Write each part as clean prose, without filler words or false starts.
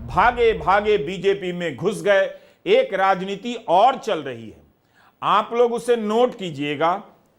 भागे भागे बीजेपी में घुस गए। एक राजनीति और चल रही है, आप लोग उसे नोट कीजिएगा।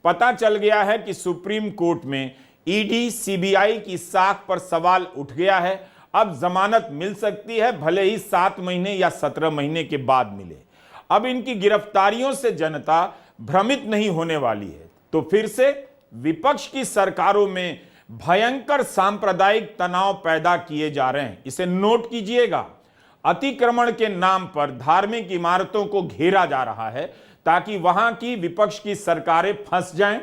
पता चल गया है कि सुप्रीम कोर्ट में ईडी सीबीआई की साख पर सवाल उठ गया है। अब जमानत मिल सकती है, भले ही 7 महीने या 17 महीने के बाद मिले। अब इनकी गिरफ्तारियों से जनता भ्रमित नहीं होने वाली है। तो फिर से विपक्ष की सरकारों में भयंकर सांप्रदायिक तनाव पैदा किए जा रहे हैं, इसे नोट कीजिएगा। अतिक्रमण के नाम पर धार्मिक इमारतों को घेरा जा रहा है ताकि वहां की विपक्ष की सरकारें फंस जाएं।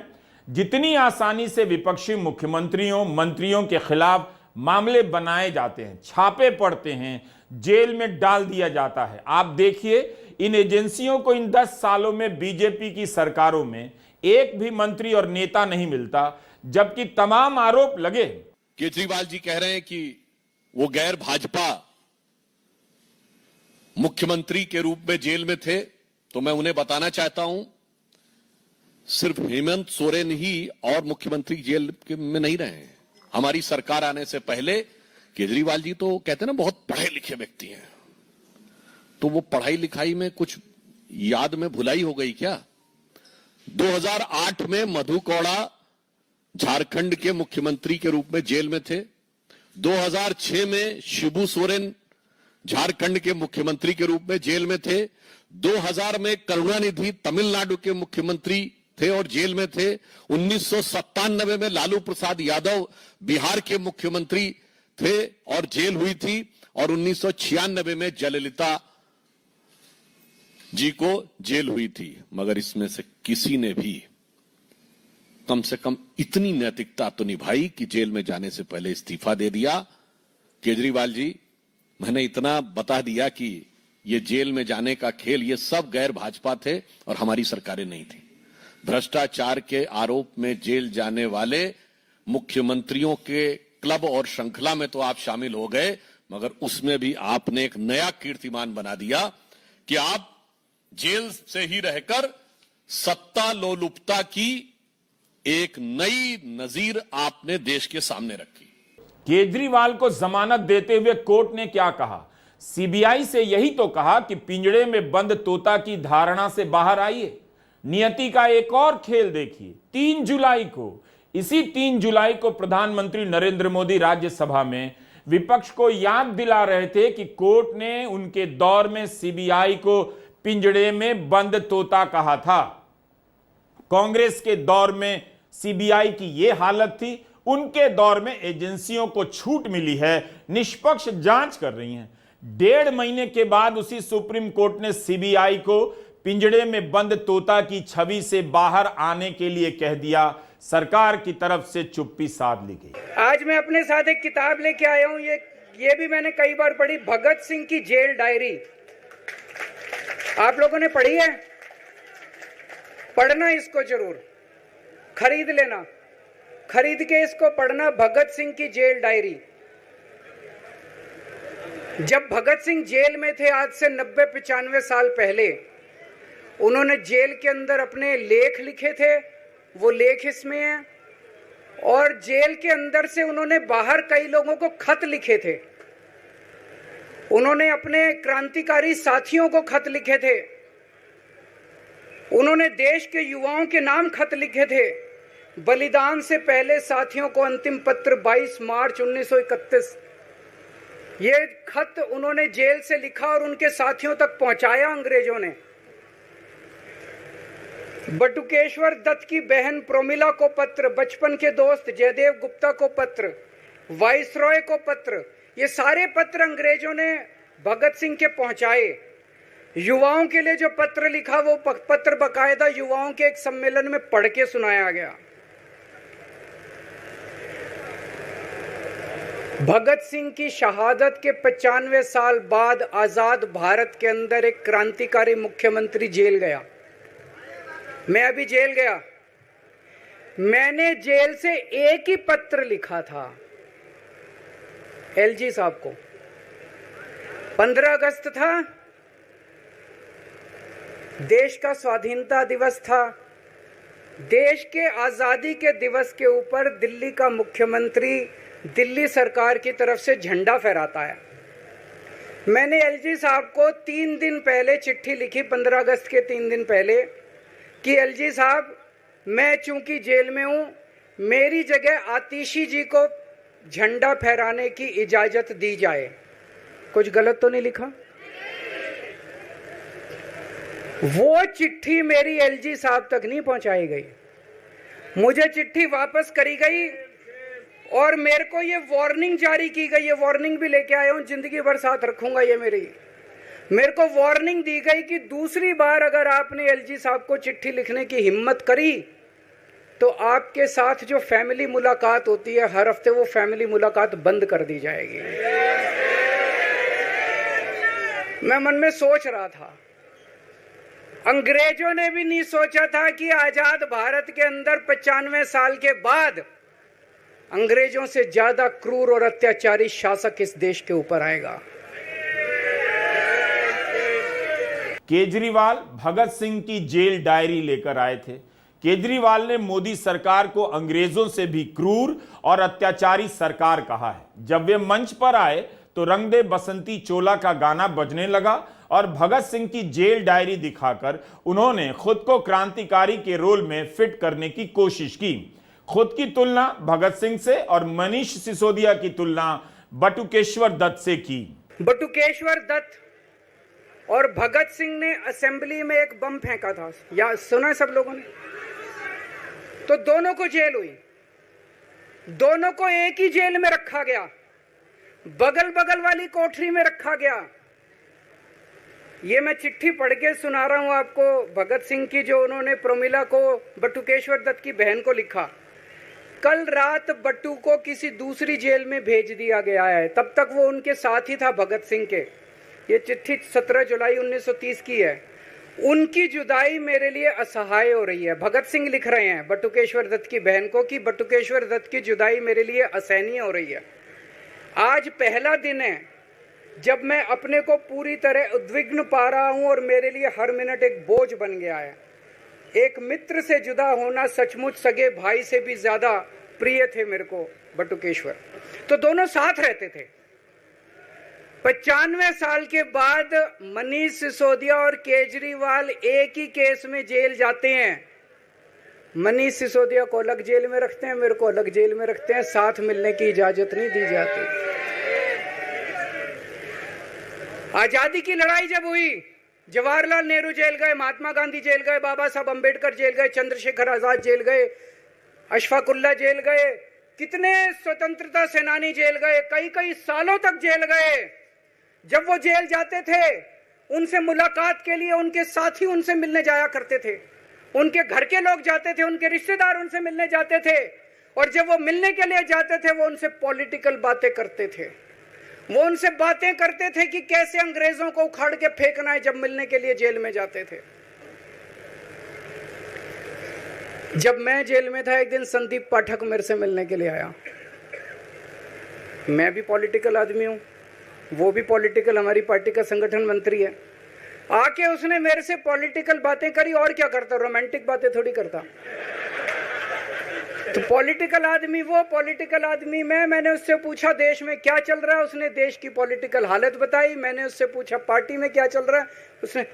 जितनी आसानी से विपक्षी मुख्यमंत्रियों मंत्रियों के खिलाफ मामले बनाए जाते हैं, छापे पड़ते हैं, जेल में डाल दिया जाता है। आप देखिए, इन एजेंसियों को इन 10 सालों में बीजेपी की सरकारों में एक भी मंत्री और नेता नहीं मिलता, जबकि तमाम आरोप लगे। केजरीवाल जी कह रहे हैं कि वो गैर भाजपा मुख्यमंत्री के रूप में जेल में थे, तो मैं उन्हें बताना चाहता हूं, सिर्फ हेमंत सोरेन ही और मुख्यमंत्री जेल में नहीं रहे हैं। हमारी सरकार आने से पहले केजरीवाल जी तो कहते हैं ना बहुत पढ़े लिखे व्यक्ति हैं, तो वो पढ़ाई लिखाई में कुछ याद में भुलाई हो गई क्या? 2008 में मधु कौड़ा झारखंड के मुख्यमंत्री के रूप में जेल में थे। 2006 में शिबू सोरेन झारखंड के मुख्यमंत्री के रूप में जेल में थे। 2000 में करुणानिधि तमिलनाडु के मुख्यमंत्री थे और जेल में थे। 1997 में लालू प्रसाद यादव बिहार के मुख्यमंत्री थे और जेल हुई थी। और 1996 में जयललिता जी को जेल हुई थी। मगर इसमें से किसी ने भी कम से कम इतनी नैतिकता तो निभाई कि जेल में जाने से पहले इस्तीफा दे दिया। केजरीवाल जी, मैंने इतना बता दिया कि ये जेल में जाने का खेल, ये सब गैर भाजपा थे और हमारी सरकारें नहीं थी। भ्रष्टाचार के आरोप में जेल जाने वाले मुख्यमंत्रियों के क्लब और श्रृंखला में तो आप शामिल हो गए, मगर उसमें भी आपने एक नया कीर्तिमान बना दिया कि आप जेल से ही रहकर सत्ता लोलुपता की एक नई नजीर आपने देश के सामने रखी। केजरीवाल को जमानत देते हुए कोर्ट ने क्या कहा? सीबीआई से यही तो कहा कि पिंजड़े में बंद तोता की धारणा से बाहर आइए। नियति का एक और खेल देखिए। 3 जुलाई को, इसी 3 जुलाई को प्रधानमंत्री नरेंद्र मोदी राज्यसभा में विपक्ष को याद दिला रहे थे कि कोर्ट ने उनके दौर में सीबीआई को पिंजड़े में बंद तोता कहा था। कांग्रेस के दौर में सीबीआई की यह हालत थी, उनके दौर में एजेंसियों को छूट मिली है, निष्पक्ष जांच कर रही हैं। 1.5 महीने के बाद उसी सुप्रीम कोर्ट ने सीबीआई को पिंजड़े में बंद तोता की छवि से बाहर आने के लिए कह दिया। सरकार की तरफ से चुप्पी साध ली गई। आज मैं अपने साथ एक किताब लेके आया हूं, ये भी मैंने कई बार पढ़ी, भगत सिंह की जेल डायरी। आप लोगों ने पढ़ी है? पढ़ना इसको जरूर, खरीद लेना, खरीद के इसको पढ़ना, भगत सिंह की जेल डायरी। जब भगत सिंह जेल में थे, आज से 90-95 साल पहले, उन्होंने जेल के अंदर अपने लेख लिखे थे, वो लेख इसमें हैं। और जेल के अंदर से उन्होंने बाहर कई लोगों को खत लिखे थे। उन्होंने अपने क्रांतिकारी साथियों को खत लिखे थे। उन्होंने देश के युवाओं के नाम खत लिखे थे। बलिदान से पहले साथियों को अंतिम पत्र 22 मार्च 1931। ये खत उन्होंने जेल से लिखा और उनके साथियों तक पहुंचाया अंग्रेजों ने। बटुकेश्वर दत्त की बहन प्रोमिला को पत्र, बचपन के दोस्त जयदेव गुप्ता को पत्र, वाइसरॉय को पत्र, ये सारे पत्र अंग्रेजों ने भगत सिंह के पहुंचाए। युवाओं के लिए जो पत्र लिखा, वो पत्र बकायदा युवाओं के एक सम्मेलन में पढ़ के सुनाया गया। भगत सिंह की शहादत के 95 साल बाद आजाद भारत के अंदर एक क्रांतिकारी मुख्यमंत्री जेल गया। मैं अभी जेल गया, मैंने जेल से एक ही पत्र लिखा था एलजी साहब को। 15 अगस्त था, देश का स्वाधीनता दिवस था। देश के आजादी के दिवस के ऊपर दिल्ली का मुख्यमंत्री दिल्ली सरकार की तरफ से झंडा फहराता है। मैंने एलजी साहब को 3 दिन पहले चिट्ठी लिखी, 15 अगस्त के 3 दिन पहले, कि एलजी साहब, मैं चूंकि जेल में हूं, मेरी जगह आतिशी जी को झंडा फहराने की इजाजत दी जाए। कुछ गलत तो नहीं लिखा? वो चिट्ठी मेरी एलजी साहब तक नहीं पहुंचाई गई, मुझे चिट्ठी वापस करी गई और मेरे को ये वार्निंग जारी की गई। ये वार्निंग भी लेके आया हूं, जिंदगी भर साथ रखूंगा ये मेरे को वार्निंग दी गई कि दूसरी बार अगर आपने एलजी साहब को चिट्ठी लिखने की हिम्मत करी तो आपके साथ जो फैमिली मुलाकात होती है हर हफ्ते, वो फैमिली मुलाकात बंद कर दी जाएगी। मैं मन में सोच रहा था, अंग्रेजों ने भी नहीं सोचा था कि आजाद भारत के अंदर 95 साल के बाद अंग्रेजों से ज्यादा क्रूर और अत्याचारी शासक इस देश के ऊपर आएगा। केजरीवाल भगत सिंह की जेल डायरी लेकर आए थे। केजरीवाल ने मोदी सरकार को अंग्रेजों से भी क्रूर और अत्याचारी सरकार कहा है। जब वे मंच पर आए तो रंग दे बसंती चोला का गाना बजने लगा और भगत सिंह की जेल डायरी दिखाकर उन्होंने खुद को क्रांतिकारी के रोल में फिट करने की कोशिश की। खुद की तुलना भगत सिंह से और मनीष सिसोदिया की तुलना बटुकेश्वर दत्त से की। बटुकेश्वर दत्त और भगत सिंह ने असेंबली में एक बम फेंका था, या सुना है सब लोगों ने? तो दोनों को जेल हुई, दोनों को एक ही जेल में रखा गया, बगल बगल वाली कोठरी में रखा गया। ये मैं चिट्ठी पढ़ के सुना रहा हूं आपको, भगत सिंह की, जो उन्होंने प्रोमिला को, बटुकेश्वर दत्त की बहन को लिखा। कल रात बट्टू को किसी दूसरी जेल में भेज दिया गया है, तब तक वो उनके साथ ही था भगत सिंह के। ये चिट्ठी 17 जुलाई 1930 की है। उनकी जुदाई मेरे लिए असहाय हो रही है। भगत सिंह लिख रहे हैं बटुकेश्वर दत्त की बहन को कि बटुकेश्वर दत्त की जुदाई मेरे लिए असहनीय हो रही है। आज पहला दिन है जब मैं अपने को पूरी तरह उद्विग्न पा रहा हूं और मेरे लिए हर मिनट एक बोझ बन गया है। एक मित्र से जुदा होना सचमुच सगे भाई से भी ज्यादा प्रिय थे मेरे को बटुकेश्वर। तो दोनों साथ रहते थे। 95 साल के बाद मनीष सिसोदिया और केजरीवाल एक ही केस में जेल जाते हैं। मनीष सिसोदिया को अलग जेल में रखते हैं, मेरे को अलग जेल में रखते हैं, साथ मिलने की इजाजत नहीं दी जाती। आजादी की लड़ाई जब हुई, जवाहरलाल नेहरू जेल गए, महात्मा गांधी जेल गए, बाबा साहब अंबेडकर जेल गए, चंद्रशेखर आजाद जेल गए, अशफाकुल्ला जेल गए, कितने स्वतंत्रता सेनानी जेल गए, कई कई सालों तक जेल गए। जब वो जेल जाते थे उनसे मुलाकात के लिए उनके साथी उनसे मिलने जाया करते थे, उनके घर के लोग जाते थे, उनके रिश्तेदार उनसे मिलने जाते थे, और जब वो मिलने के लिए जाते थे वो उनसे पॉलिटिकल बातें करते थे। वो उनसे बातें करते थे कि कैसे अंग्रेजों को उखाड़ के फेंकना है, जब मिलने के लिए जेल में जाते थे। जब मैं जेल में था एक दिन संदीप पाठक मेरे से मिलने के लिए आया। मैं भी पॉलिटिकल आदमी हूं, वो भी पॉलिटिकल, हमारी पार्टी का संगठन मंत्री है। आके उसने मेरे से पॉलिटिकल बातें करी। और क्या करता, रोमांटिक बातें थोड़ी करता। तो पॉलिटिकल आदमी वो, पॉलिटिकल आदमी मैंने उससे पूछा देश में क्या चल रहा है, उसने देश की पॉलिटिकल हालत बताई। मैंने उससे पूछा पार्टी में क्या चल रहा है, उसने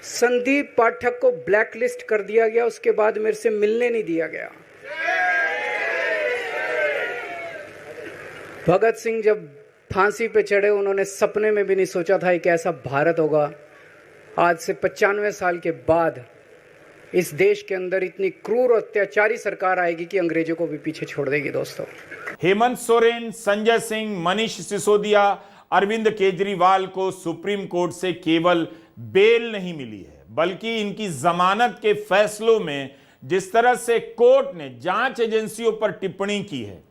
संदीप पाठक को ब्लैकलिस्ट कर दिया गया, उसके बाद मेरे से मिलने नहीं दिया गया। भगत सिंह जब फांसी पे चढ़े, उन्होंने सपने में भी नहीं सोचा था कि ऐसा भारत होगा। आज से 95 साल के बाद इस देश के अंदर इतनी क्रूर और अत्याचारी सरकार आएगी कि अंग्रेजों को भी पीछे छोड़ देगी। दोस्तों, हेमंत सोरेन, संजय सिंह, मनीष सिसोदिया, अरविंद केजरीवाल को सुप्रीम कोर्ट से केवल बेल नहीं मिली है, बल्कि इनकी जमानत के फैसलों में जिस तरह से कोर्ट ने जांच एजेंसियों पर टिप्पणी की है,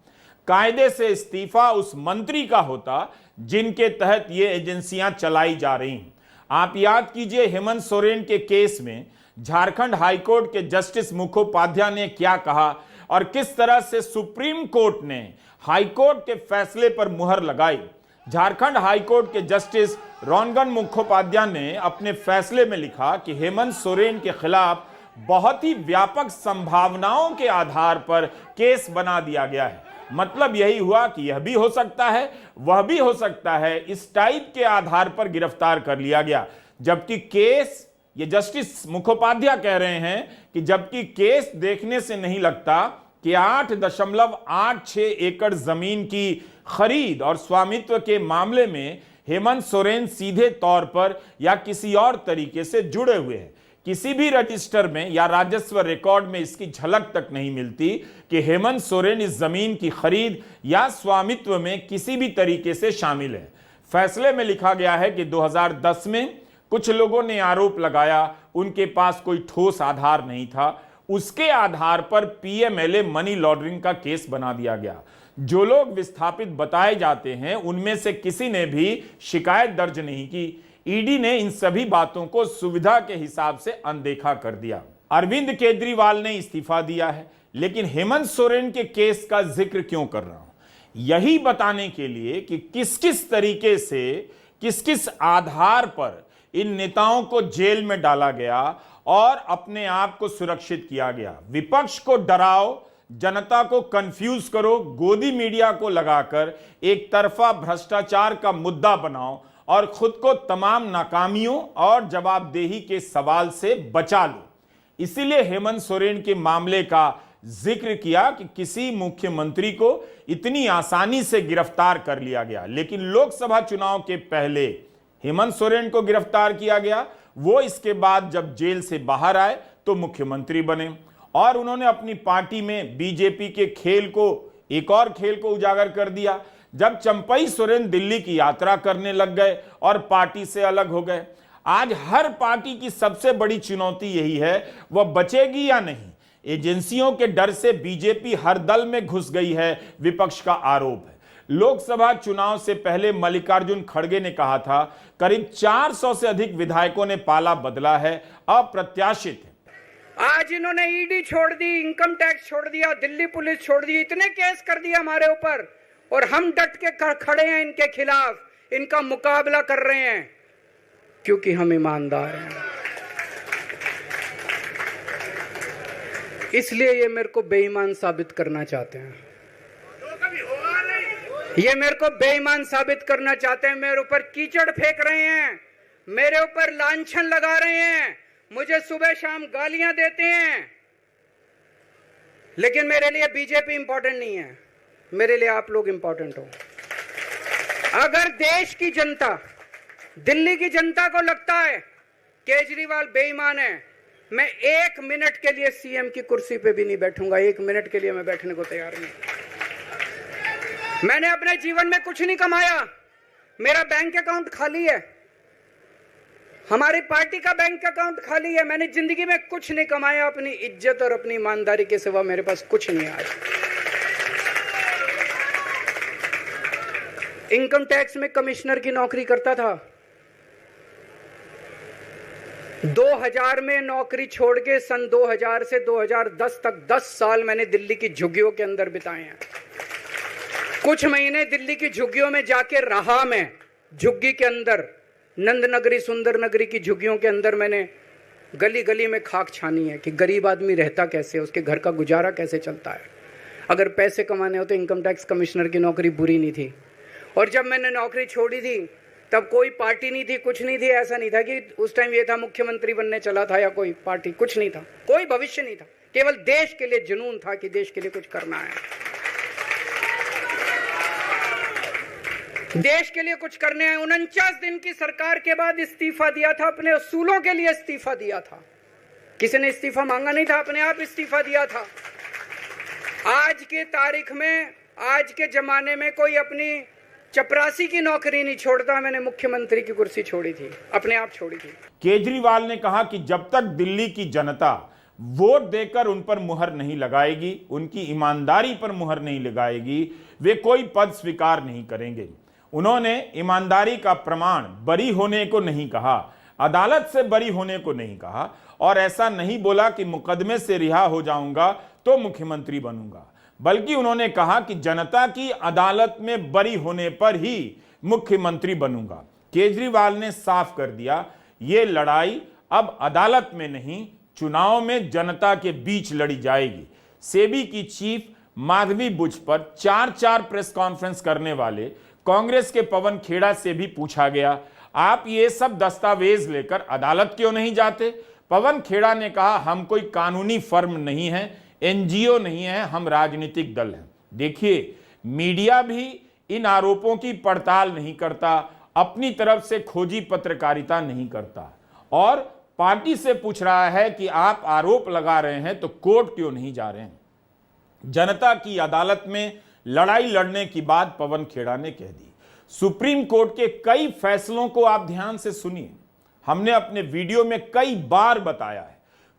कायदे से इस्तीफा उस मंत्री का होता जिनके तहत ये एजेंसियां चलाई जा रही हैं। आप याद कीजिए, हेमंत सोरेन के केस में झारखंड हाईकोर्ट के जस्टिस मुखोपाध्याय ने क्या कहा और किस तरह से सुप्रीम कोर्ट ने हाईकोर्ट के फैसले पर मुहर लगाई। झारखंड हाईकोर्ट के जस्टिस रोनगन मुखोपाध्याय ने अपने फैसले में लिखा कि हेमंत सोरेन के खिलाफ बहुत ही व्यापक संभावनाओं के आधार पर केस बना दिया गया है। मतलब यही हुआ कि यह भी हो सकता है, वह भी हो सकता है, इस टाइप के आधार पर गिरफ्तार कर लिया गया। जबकि केस, ये जस्टिस मुखोपाध्याय कह रहे हैं कि जबकि केस देखने से नहीं लगता कि 8.86 एकड़ जमीन की खरीद और स्वामित्व के मामले में हेमंत सोरेन सीधे तौर पर या किसी और तरीके से जुड़े हुए हैं। किसी भी रजिस्टर में या राजस्व रिकॉर्ड में इसकी झलक तक नहीं मिलती कि हेमंत सोरेन इस जमीन की खरीद या स्वामित्व में किसी भी तरीके से शामिल है। फैसले में लिखा गया है कि 2010 में कुछ लोगों ने आरोप लगाया, उनके पास कोई ठोस आधार नहीं था, उसके आधार पर पीएमएलए मनी लॉन्ड्रिंग का केस बना दिया गया। जो लोग विस्थापित बताए जाते हैं उनमें से किसी ने भी शिकायत दर्ज नहीं की। ईडी ने इन सभी बातों को सुविधा के हिसाब से अनदेखा कर दिया। अरविंद केजरीवाल ने इस्तीफा दिया है, लेकिन हेमंत सोरेन के केस का जिक्र क्यों कर रहा हूं? यही बताने के लिए कि किस किस तरीके से, किस किस आधार पर इन नेताओं को जेल में डाला गया और अपने आप को सुरक्षित किया गया। विपक्ष को डराओ, जनता को कंफ्यूज करो, गोदी मीडिया को लगाकर एक तरफा भ्रष्टाचार का मुद्दा बनाओ और खुद को तमाम नाकामियों और जवाबदेही के सवाल से बचा लो। इसीलिए हेमंत सोरेन के मामले का जिक्र किया कि किसी मुख्यमंत्री को इतनी आसानी से गिरफ्तार कर लिया गया। लेकिन लोकसभा चुनाव के पहले हेमंत सोरेन को गिरफ्तार किया गया, वो इसके बाद जब जेल से बाहर आए तो मुख्यमंत्री बने और उन्होंने अपनी पार्टी में बीजेपी के खेल को, एक और खेल को उजागर कर दिया। जब चंपई सोरेन दिल्ली की यात्रा करने लग गए और पार्टी से अलग हो गए। आज हर पार्टी की सबसे बड़ी चुनौती यही है, वह बचेगी या नहीं। एजेंसियों के डर से बीजेपी हर दल में घुस गई है, विपक्ष का आरोप है। लोकसभा चुनाव से पहले मल्लिकार्जुन खड़गे ने कहा था, करीब 400 से अधिक विधायकों ने पाला बदला है, अप्रत्याशित है। आज इन्होंने ईडी छोड़ दी, इनकम टैक्स छोड़ दिया, दिल्ली पुलिस छोड़ दी, इतने केस कर दिए हमारे ऊपर और हम डट के खड़े हैं इनके खिलाफ, इनका मुकाबला कर रहे हैं क्योंकि हम ईमानदार हैं। इसलिए ये मेरे को बेईमान साबित करना चाहते हैं, ये मेरे को बेईमान साबित करना चाहते हैं। मेरे ऊपर कीचड़ फेंक रहे हैं, मेरे ऊपर लांछन लगा रहे हैं, मुझे सुबह शाम गालियां देते हैं। लेकिन मेरे लिए बीजेपी इंपॉर्टेंट नहीं है, मेरे लिए आप लोग इंपॉर्टेंट हो। अगर देश की जनता, दिल्ली की जनता को लगता है केजरीवाल बेईमान है, मैं 1 मिनट के लिए सीएम की कुर्सी पे भी नहीं बैठूंगा। 1 मिनट के लिए मैं बैठने को तैयार नहीं। मैंने अपने जीवन में कुछ नहीं कमाया, मेरा बैंक अकाउंट खाली है, हमारी पार्टी का बैंक अकाउंट खाली है। मैंने जिंदगी में कुछ नहीं कमाया, अपनी इज्जत और अपनी ईमानदारी के सिवा मेरे पास कुछ नहीं है। इनकम टैक्स में कमिश्नर की नौकरी करता था, 2000 में नौकरी छोड़ के सन 2000 से 2010 तक 10 साल मैंने दिल्ली की झुग्गियों के अंदर बिताए हैं। कुछ महीने दिल्ली की झुग्गियों में जाके रहा मैं, झुग्गी के अंदर, नंद नगरी, सुंदर नगरी की झुग्गियों के अंदर मैंने गली गली में खाक छानी है कि गरीब आदमी रहता कैसे, उसके घर का गुजारा कैसे चलता है। अगर पैसे कमाने हो तो इनकम टैक्स कमिश्नर की नौकरी बुरी नहीं थी। और जब मैंने नौकरी छोड़ी थी तब कोई पार्टी नहीं थी, कुछ नहीं थी। ऐसा नहीं था कि उस टाइम ये था मुख्यमंत्री बनने चला था या कोई पार्टी, कुछ नहीं था, कोई भविष्य नहीं था। केवल देश के लिए जुनून था कि देश के लिए कुछ करना है, देश के लिए कुछ करने हैं। 49 दिन की सरकार के बाद इस्तीफा दिया था, अपने असूलों के लिए इस्तीफा दिया था। किसी ने इस्तीफा मांगा नहीं था, अपने आप इस्तीफा दिया था। आज के तारीख में, आज के जमाने में कोई अपनी चपरासी की नौकरी नहीं छोड़ता। मैंने मुख्यमंत्री की कुर्सी छोड़ी थी, अपने आप छोड़ी थी। केजरीवाल ने कहा कि जब तक दिल्ली की जनता वोट देकर उन पर मुहर नहीं लगाएगी, उनकी ईमानदारी पर मुहर नहीं लगाएगी, वे कोई पद स्वीकार नहीं करेंगे। उन्होंने ईमानदारी का प्रमाण बरी होने को नहीं कहा, अदालत से बरी होने को नहीं कहा और ऐसा नहीं बोला कि मुकदमे से रिहा हो जाऊंगा तो मुख्यमंत्री बनूंगा, बल्कि उन्होंने कहा कि जनता की अदालत में बरी होने पर ही मुख्यमंत्री बनूंगा। केजरीवाल ने साफ कर दिया, यह लड़ाई अब अदालत में नहीं, चुनाव में जनता के बीच लड़ी जाएगी। सेबी की चीफ माधवी बुच पर 4-4 प्रेस कॉन्फ्रेंस करने वाले कांग्रेस के पवन खेड़ा से भी पूछा गया, आप ये सब दस्तावेज लेकर अदालत क्यों नहीं जाते? पवन खेड़ा ने कहा, हम कोई कानूनी फर्म नहीं है, एनजीओ नहीं है, हम राजनीतिक दल हैं। देखिए, मीडिया भी इन आरोपों की पड़ताल नहीं करता, अपनी तरफ से खोजी पत्रकारिता नहीं करता और पार्टी से पूछ रहा है कि आप आरोप लगा रहे हैं तो कोर्ट क्यों नहीं जा रहे हैं। जनता की अदालत में लड़ाई लड़ने की बात पवन खेड़ा ने कह दी। सुप्रीम कोर्ट के कई फैसलों को आप ध्यान से सुनिए। हमने अपने वीडियो में कई बार बताया है,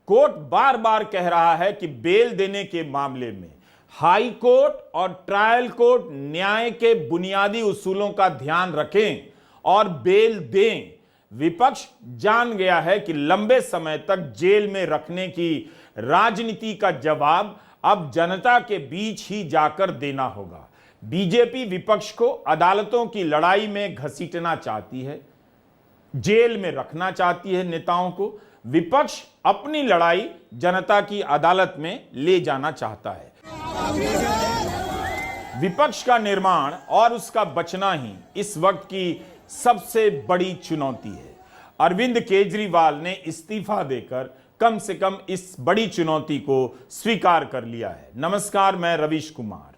कोर्ट बार बार कह रहा है कि बेल देने के मामले में हाई कोर्ट और ट्रायल कोर्ट न्याय के बुनियादी उसूलों का ध्यान रखें और बेल दें। विपक्ष जान गया है कि लंबे समय तक जेल में रखने की राजनीति का जवाब अब जनता के बीच ही जाकर देना होगा। बीजेपी विपक्ष को अदालतों की लड़ाई में घसीटना चाहती है, जेल में रखना चाहती है नेताओं को। विपक्ष अपनी लड़ाई जनता की अदालत में ले जाना चाहता है। विपक्ष का निर्माण और उसका बचना ही इस वक्त की सबसे बड़ी चुनौती है। अरविंद केजरीवाल ने इस्तीफा देकर कम से कम इस बड़ी चुनौती को स्वीकार कर लिया है। नमस्कार, मैं रवीश कुमार।